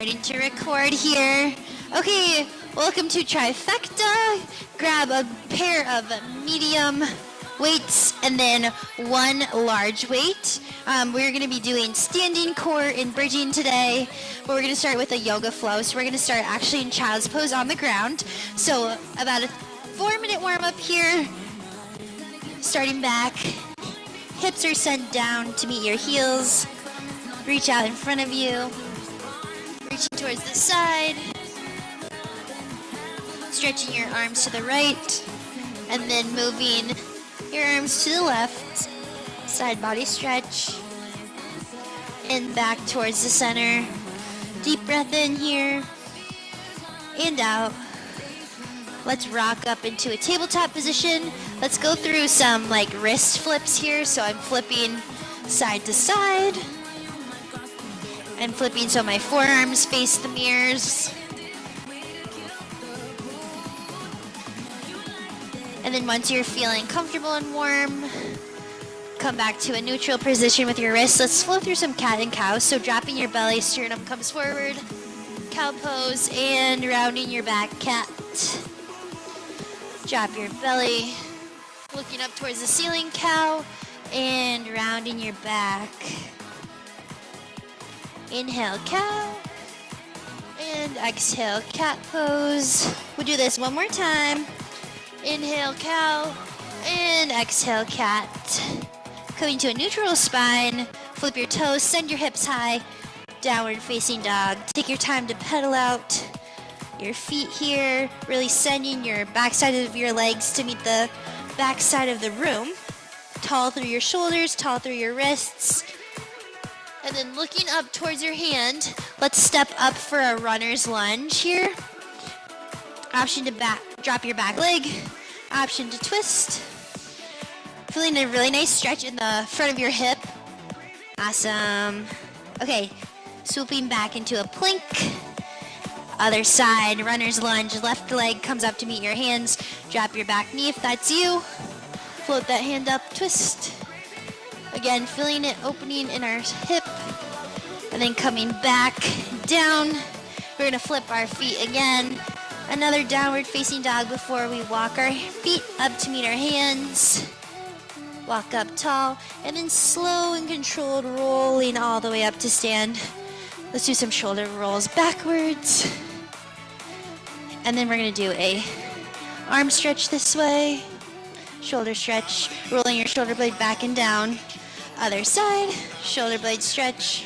Starting to record here. Okay, welcome to Trifecta. Grab a pair of medium weights and then one large weight. We're going to be doing standing, core, and bridging today, but we're going to start with a yoga flow. So we're going to start actually in child's pose on the ground. So about a 4-minute warm up here. Starting back, hips are sent down to meet your heels. Reach out in front of you. Reaching towards the side, stretching your arms to the right, and then moving your arms to the left, side body stretch, and back towards the center. Deep breath in here, and out. Let's rock up into a tabletop position. Let's go through some like wrist flips here. So I'm flipping side to side. I'm flipping so my forearms face the mirrors. And then once you're feeling comfortable and warm, come back to a neutral position with your wrists. Let's flow through some cat and cow. So dropping your belly, sternum comes forward, cow pose, and rounding your back, cat. Drop your belly, looking up towards the ceiling, cow, and rounding your back. Inhale, cow, and exhale, cat pose. We'll do this one more time. Inhale, cow, and exhale, cat. Coming to a neutral spine, flip your toes, send your hips high, downward facing dog. Take your time to pedal out your feet here, really sending your backside of your legs to meet the backside of the room. Tall through your shoulders, tall through your wrists. And then looking up towards your hand, let's step up for a runner's lunge here. Option to drop your back leg. Option to twist. Feeling a really nice stretch in the front of your hip. Awesome. Okay, swooping back into a plank. Other side, runner's lunge. Left leg comes up to meet your hands. Drop your back knee if that's you. Float that hand up, twist. Again, feeling it opening in our hip, and then coming back down. We're gonna flip our feet again. Another downward facing dog before we walk our feet up to meet our hands. Walk up tall, and then slow and controlled rolling all the way up to stand. Let's do some shoulder rolls backwards. And then we're gonna do a arm stretch this way. Shoulder stretch, rolling your shoulder blade back and down. Other side, shoulder blade stretch.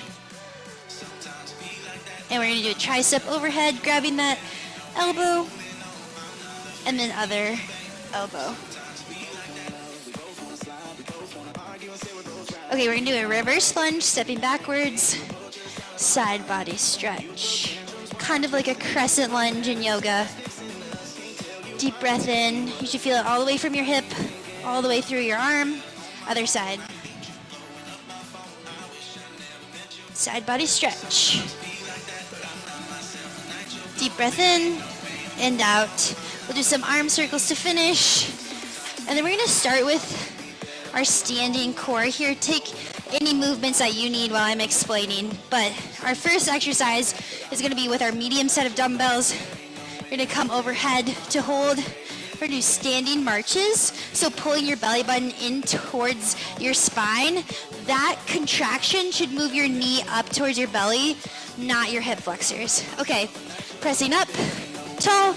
And we're gonna do a tricep overhead, grabbing that elbow, and then other elbow. Okay, we're gonna do a reverse lunge, stepping backwards, side body stretch. Kind of like a crescent lunge in yoga. Deep breath in. You should feel it all the way from your hip, all the way through your arm. Other side. Side body stretch. Deep breath in and out. We'll do some arm circles to finish. And then we're going to start with our standing core here. Take any movements that you need while I'm explaining. But our first exercise is going to be with our medium set of dumbbells. You're going to come overhead to hold. We're going to do standing marches. So pulling your belly button in towards your spine. That contraction should move your knee up towards your belly, not your hip flexors. Okay, pressing up, tall.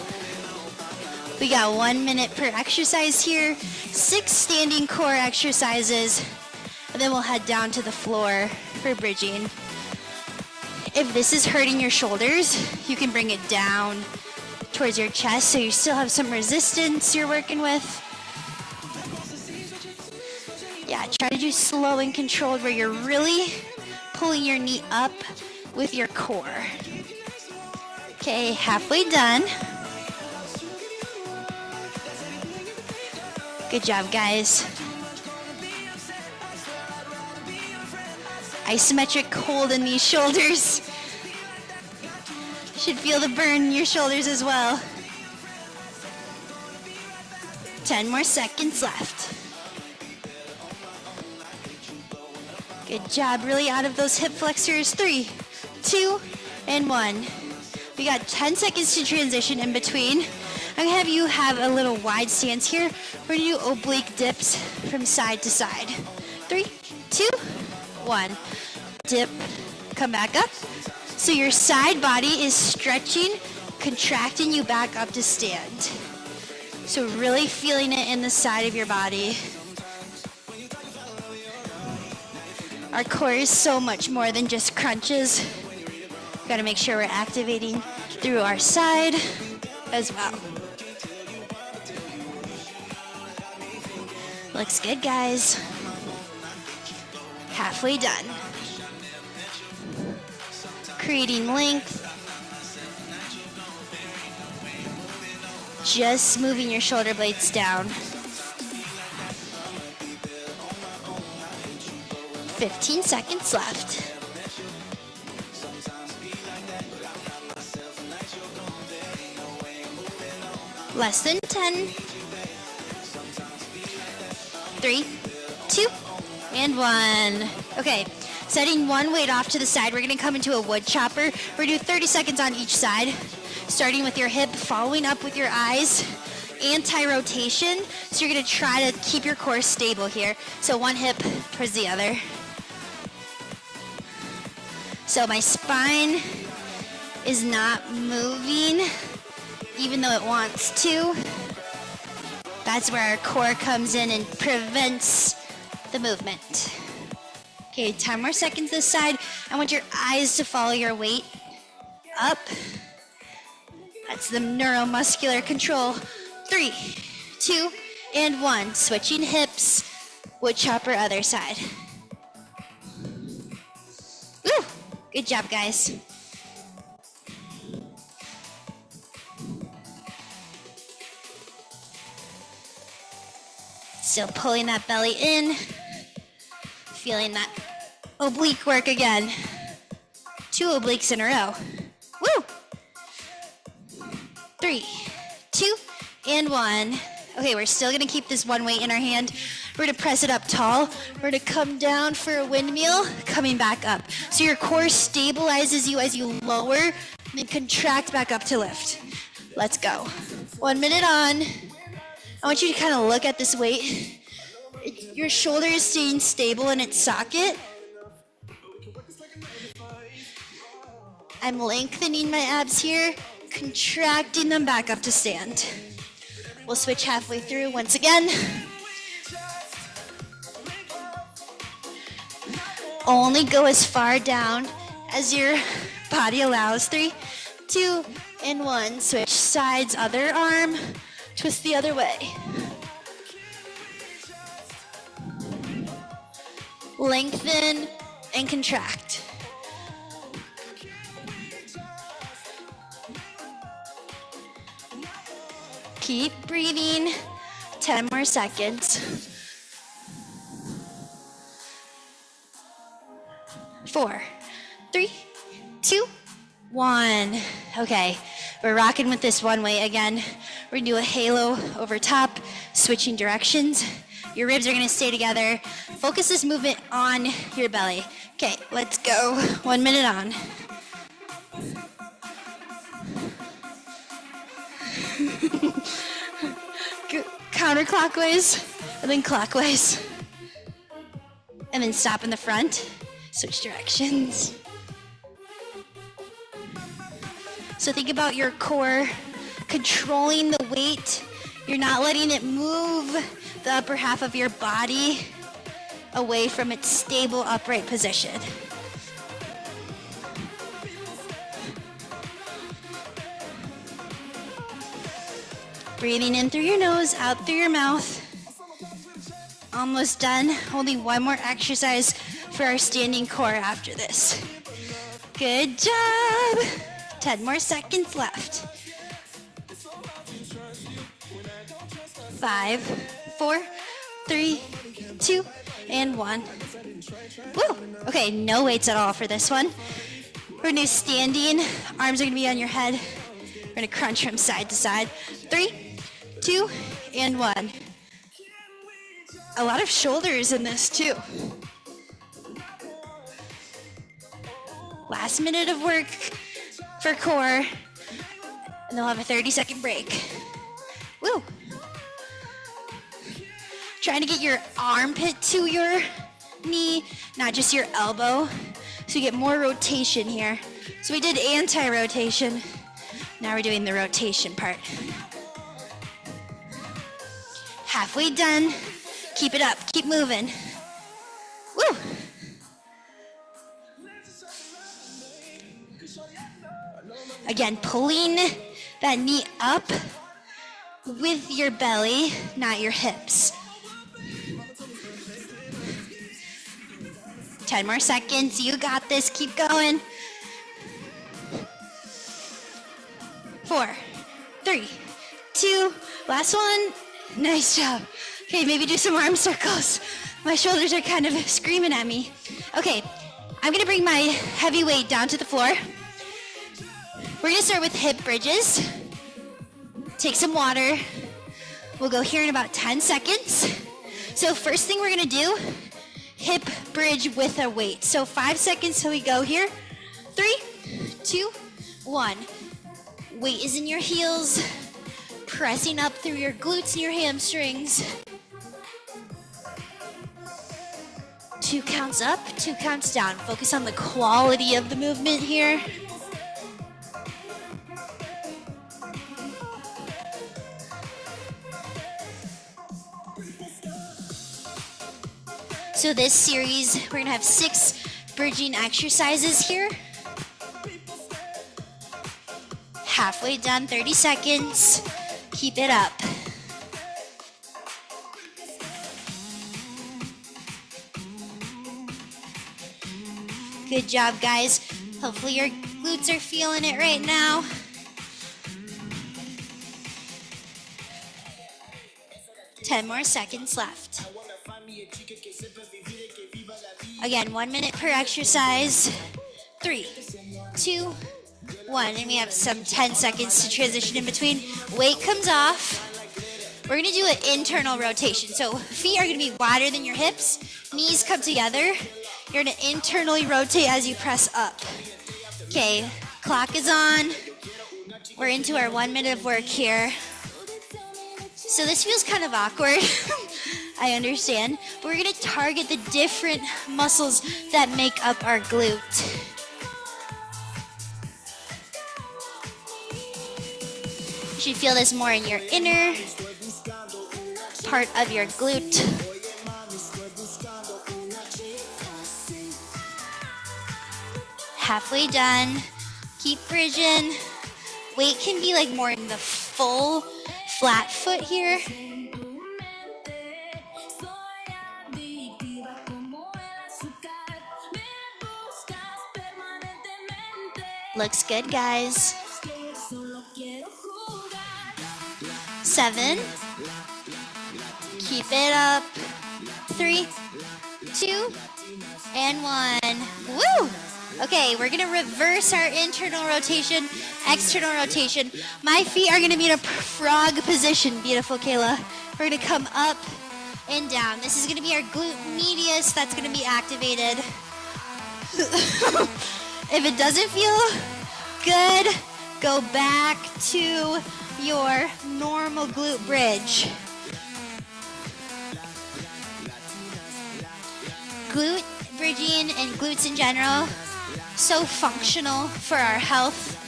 We got 1 minute per exercise here. 6 standing core exercises. And then we'll head down to the floor for bridging. If this is hurting your shoulders, you can bring it down towards your chest so you still have some resistance you're working with. Yeah, try to do slow and controlled where you're really pulling your knee up with your core. Okay, halfway done. Good job, guys. Isometric hold in these shoulders. Should feel the burn in your shoulders as well. 10 more seconds left. Good job, really out of those hip flexors. 3, 2, and 1. We got 10 seconds to transition in between. I'm gonna have you have a little wide stance here. We're gonna do oblique dips from side to side. 3, 2, 1. Dip, come back up. So your side body is stretching, contracting you back up to stand. So really feeling it in the side of your body. Our core is so much more than just crunches. Gotta make sure we're activating through our side as well. Looks good, guys. Halfway done. Creating length. Just moving your shoulder blades down. 15 seconds left. Less than 10. 3, 2, and 1. Okay, setting one weight off to the side. We're gonna come into a wood chopper. We're gonna do 30 seconds on each side, starting with your hip, following up with your eyes, anti-rotation. So you're gonna try to keep your core stable here. So one hip towards the other. So my spine is not moving, even though it wants to. That's where our core comes in and prevents the movement. Okay, 10 more seconds this side. I want your eyes to follow your weight up. That's the neuromuscular control. 3, 2, and 1. Switching hips, wood chopper, other side. Woo! Good job, guys. Still pulling that belly in. Feeling that oblique work again. 2 obliques in a row. Woo! 3, 2, and 1. Okay, we're still gonna keep this one weight in our hand. We're gonna press it up tall. We're gonna come down for a windmill, coming back up. So your core stabilizes you as you lower, and then contract back up to lift. Let's go. 1 minute on. I want you to kind of look at this weight. Your shoulder is staying stable in its socket. I'm lengthening my abs here, contracting them back up to stand. We'll switch halfway through once again. Only go as far down as your body allows. 3, 2, and 1. Switch sides, other arm. Twist the other way. Lengthen and contract. Keep breathing. 10 more seconds. 4, 3, 2, 1. Okay, we're rocking with this one way again. We're gonna do a halo over top, switching directions. Your ribs are gonna stay together. Focus this movement on your belly. Okay, let's go. 1 minute on. Counterclockwise, and then clockwise. And then stop in the front. Switch directions. So think about your core controlling the weight. You're not letting it move the upper half of your body away from its stable upright position. Breathing in through your nose, out through your mouth. Almost done. Only one more exercise for our standing core after this. Good job. 10 more seconds left. 5, 4, 3, 2, and 1. Woo! Okay, no weights at all for this one. We're gonna do standing. Arms are gonna be on your head. We're gonna crunch from side to side. 3, 2, and 1. A lot of shoulders in this too. Last minute of work. for core, and they'll have a 30-second break. Woo! Trying to get your armpit to your knee, not just your elbow, so you get more rotation here. So we did anti-rotation. Now we're doing the rotation part. Halfway done. Keep it up. Keep moving. Woo! Again, pulling that knee up with your belly, not your hips. 10 more seconds. You got this. Keep going. 4, 3, 2, last one. Nice job. Okay, maybe do some arm circles. My shoulders are kind of screaming at me. Okay, I'm gonna bring my heavy weight down to the floor. We're gonna start with hip bridges. Take some water. We'll go here in about 10 seconds. So first thing we're gonna do, hip bridge with a weight. So 5 seconds till we go here. 3, 2, 1. Weight is in your heels, pressing up through your glutes and your hamstrings. 2 counts up, 2 counts down. Focus on the quality of the movement here. So this series, we're gonna have 6 bridging exercises here. Halfway done, 30 seconds. Keep it up. Good job, guys. Hopefully your glutes are feeling it right now. Ten more seconds left. Again, 1 minute per exercise. 3, 2, 1, and we have some 10 seconds to transition in between. Weight comes off. We're gonna do an internal rotation. So feet are gonna be wider than your hips. Knees come together. You're gonna internally rotate as you press up. Okay, clock is on. We're into our 1 minute of work here. So this feels kind of awkward. I understand. But we're gonna target the different muscles that make up our glute. You should feel this more in your inner part of your glute. Halfway done. Keep bridging. Weight can be like more in the full flat foot here. Looks good, guys. 7. Keep it up. 3, 2, and 1. Woo! Okay, we're gonna reverse our internal rotation, external rotation. My feet are gonna be in a frog position. Beautiful, Kayla. We're gonna come up and down. This is gonna be our glute medius that's gonna be activated. If it doesn't feel good, go back to your normal glute bridge. Glute bridging and glutes in general, so functional for our health.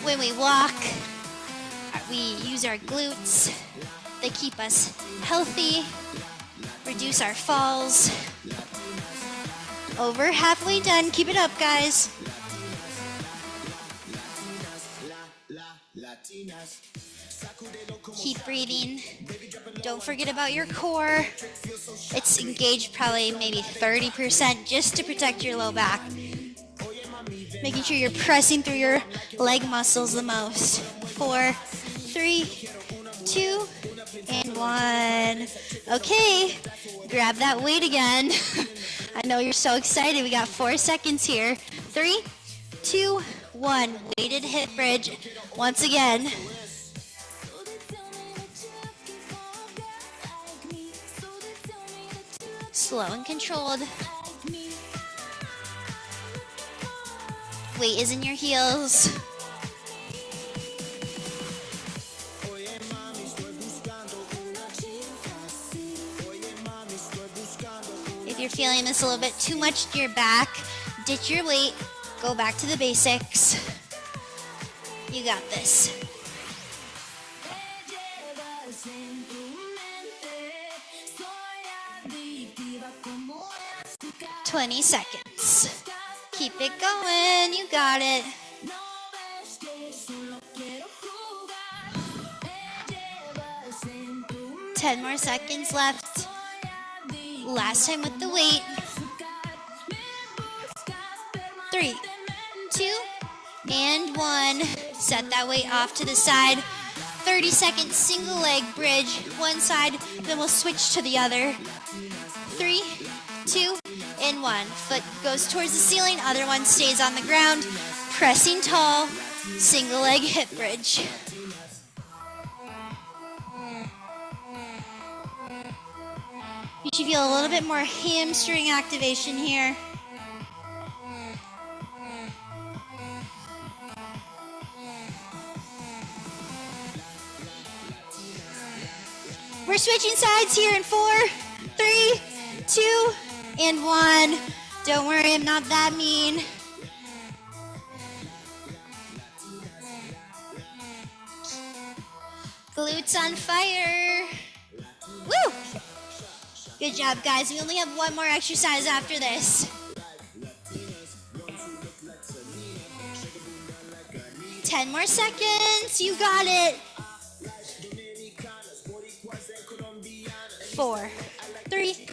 When we walk, we use our glutes. They keep us healthy, reduce our falls. Over halfway done. Keep it up, guys. Keep breathing. Don't forget about your core. It's engaged probably maybe 30% just to protect your low back. Making sure you're pressing through your leg muscles the most. 4, 3, 2, and 1. Okay, grab that weight again. I know you're so excited. We got 4 seconds here. 3, 2, 1. Weighted hip bridge. Once again. Slow and controlled. weight is in your heels. If you're feeling this a little bit too much to your back, ditch your weight, go back to the basics. You got this. 20 seconds. Keep it going, you got it. Ten more seconds left. Last time with the weight. 3, 2, and 1. Set that weight off to the side. 30-second single leg bridge. One side, then we'll switch to the other. 3, 2, and 1. Foot goes towards the ceiling, other one stays on the ground. Pressing tall, single leg hip bridge. You should feel a little bit more hamstring activation here. We're switching sides here in 4, 3, 2, and 1. Don't worry, I'm not that mean. Glutes on fire. Woo! Good job, guys. We only have one more exercise after this. 10 more seconds. You got it. 4, 3,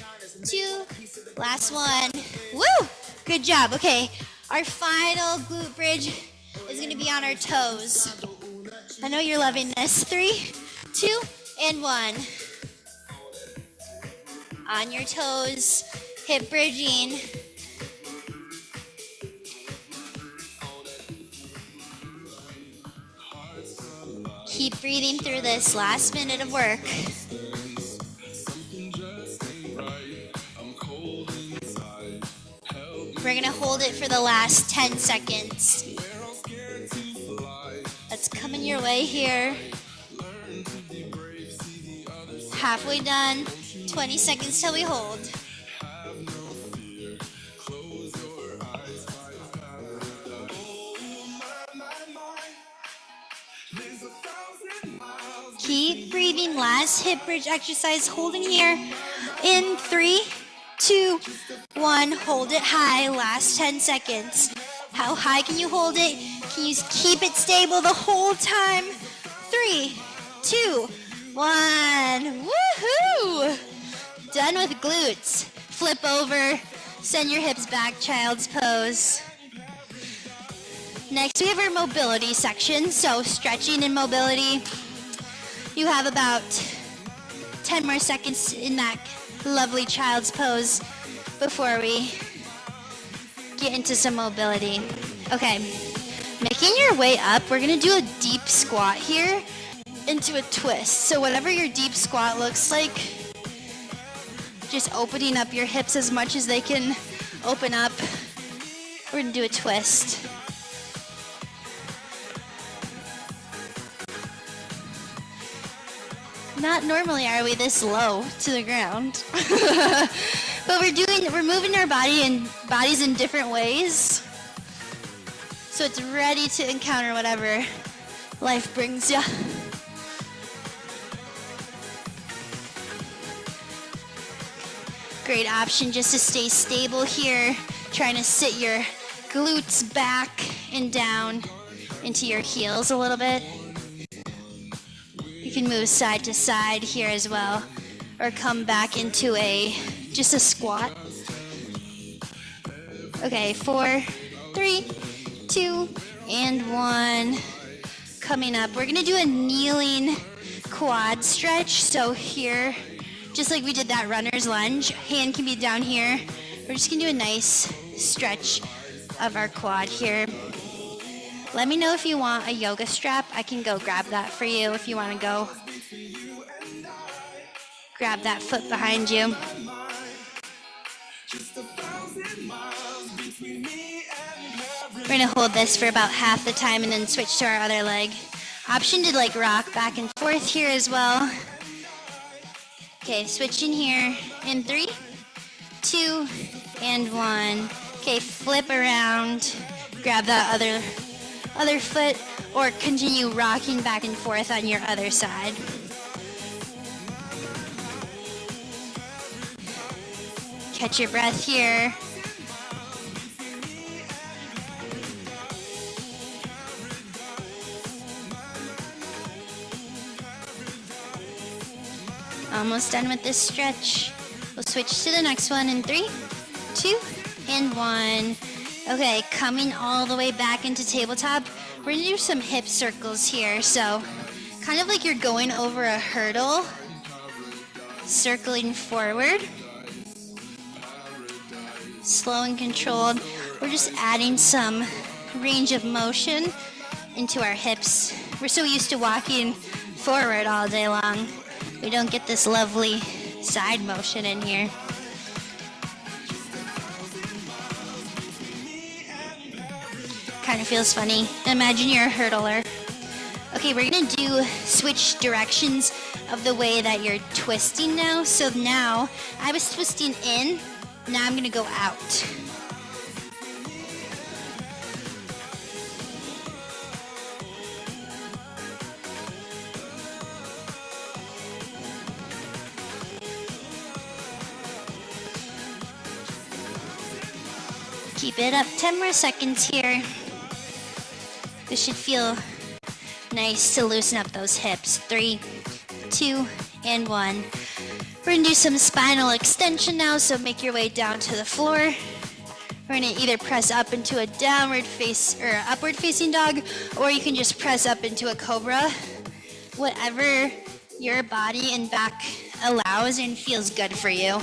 2, last one. Woo! Good job. Okay, our final glute bridge is going to be on our toes. I know you're loving this. 3, 2, and 1. On your toes, hip bridging. Keep breathing through this last minute of work. We're gonna hold it for the last 10 seconds. That's coming your way here. Halfway done. 20 seconds till we hold. Keep breathing. Last hip bridge exercise. Holding here. In 3, 2, 1. Hold it high. Last 10 seconds. How high can you hold it? Can you keep it stable the whole time? 3, 2, 1. Woohoo! Done with glutes. Flip over. Send your hips back. Child's pose. Next, we have our mobility section. So stretching and mobility. You have about 10 more seconds in that lovely child's pose before we get into some mobility. Okay, making your way up, we're gonna do a deep squat here into a twist. So whatever your deep squat looks like, just opening up your hips as much as they can open up. We're gonna do a twist. Not normally are we this low to the ground. But we're moving our bodies in different ways. So it's ready to encounter whatever life brings you. Great option just to stay stable here. Trying to sit your glutes back and down into your heels a little bit. You can move side to side here as well, or come back into just a squat. Okay, 4, 3, 2, and 1. Coming up, we're gonna do a kneeling quad stretch. So here, just like we did that runner's lunge, hand can be down here. We're just gonna do a nice stretch of our quad here. Let me know if you want a yoga strap. I can go grab that for you if you want to go. Grab that foot behind you. We're gonna hold this for about half the time and then switch to our other leg. Option to like rock back and forth here as well. Okay, switching here in 3, 2, and 1. Okay, flip around, grab that other foot, or continue rocking back and forth on your other side. Catch your breath here. Almost done with this stretch. We'll switch to the next one in 3, 2, and 1. Okay, coming all the way back into tabletop. We're gonna do some hip circles here. So kind of like you're going over a hurdle, circling forward. Slow and controlled. We're just adding some range of motion into our hips. We're so used to walking forward all day long. We don't get this lovely side motion in here. Kind of feels funny. Imagine you're a hurdler. Okay, we're gonna do switch directions of the way that you're twisting now. So now I was twisting in, now I'm gonna go out. Keep it up, 10 more seconds here. This should feel nice to loosen up those hips. 3, 2, and 1. We're gonna do some spinal extension now, so make your way down to the floor. We're gonna either press up into a upward facing dog, or you can just press up into a cobra. Whatever your body and back allows and feels good for you.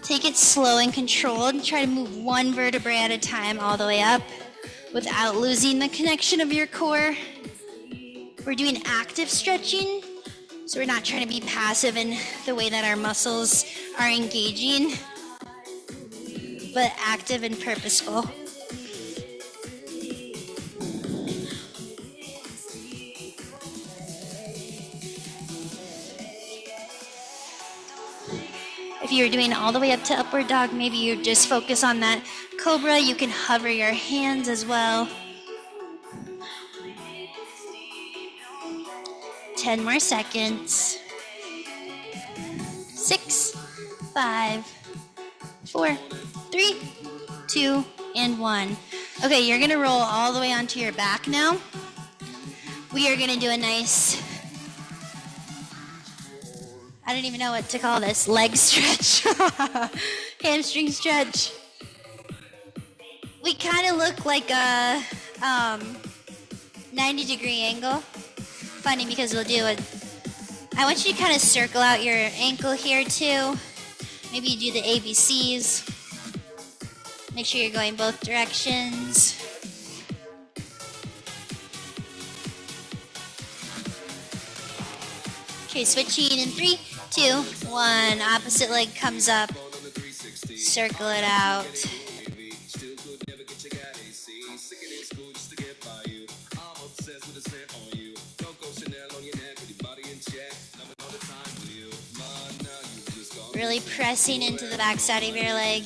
Take it slow and controlled. Try to move one vertebrae at a time all the way up without losing the connection of your core. We're doing active stretching, so we're not trying to be passive in the way that our muscles are engaging, but active and purposeful. If you're doing all the way up to upward dog, maybe you just focus on that cobra. You can hover your hands as well. 10 more seconds. 6, 5, 4, 3, 2, and 1. Okay, you're gonna roll all the way onto your back now. We are gonna do a nice, I don't even know what to call this, leg stretch, hamstring stretch. We kind of look like a 90-degree angle. Funny because we'll do it. I want you to kind of circle out your ankle here too. Maybe you do the ABCs. Make sure you're going both directions. Okay, switching in 3, 2, 1. Opposite leg comes up. Circle it out. Really pressing into the back side of your leg.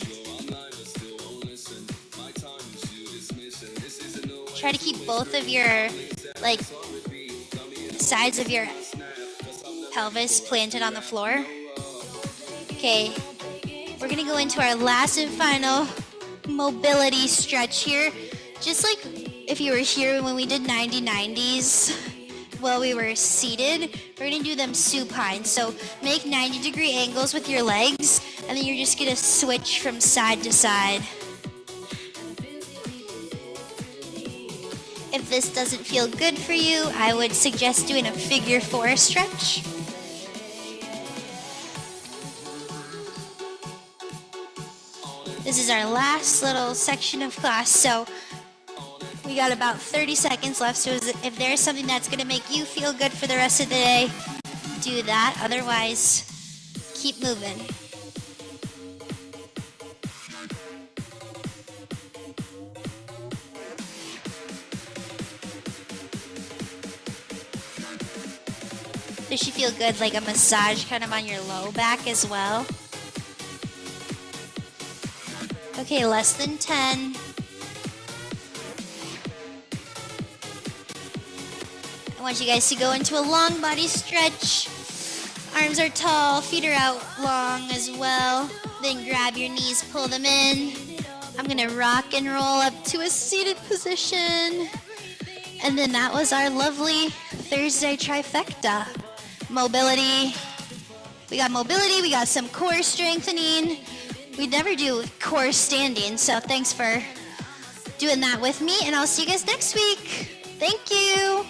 Try to keep both of your sides of your pelvis planted on the floor. Okay, we're gonna go into our last and final mobility stretch here. Just like if you were here when we did 90-90s while we were seated, we're gonna do them supine. So make 90-degree angles with your legs, and then you're just gonna switch from side to side. If this doesn't feel good for you, I would suggest doing a figure 4 stretch. This is our last little section of class, so we got about 30 seconds left. So if there's something that's gonna make you feel good for the rest of the day, do that. Otherwise, keep moving. Does she feel good, like a massage kind of on your low back as well? Okay, less than 10. I want you guys to go into a long body stretch. Arms are tall, feet are out long as well. Then grab your knees, pull them in. I'm gonna rock and roll up to a seated position. And then that was our lovely Thursday trifecta. Mobility. We got mobility, we got some core strengthening. We never do core standing, so thanks for doing that with me, and I'll see you guys next week. Thank you.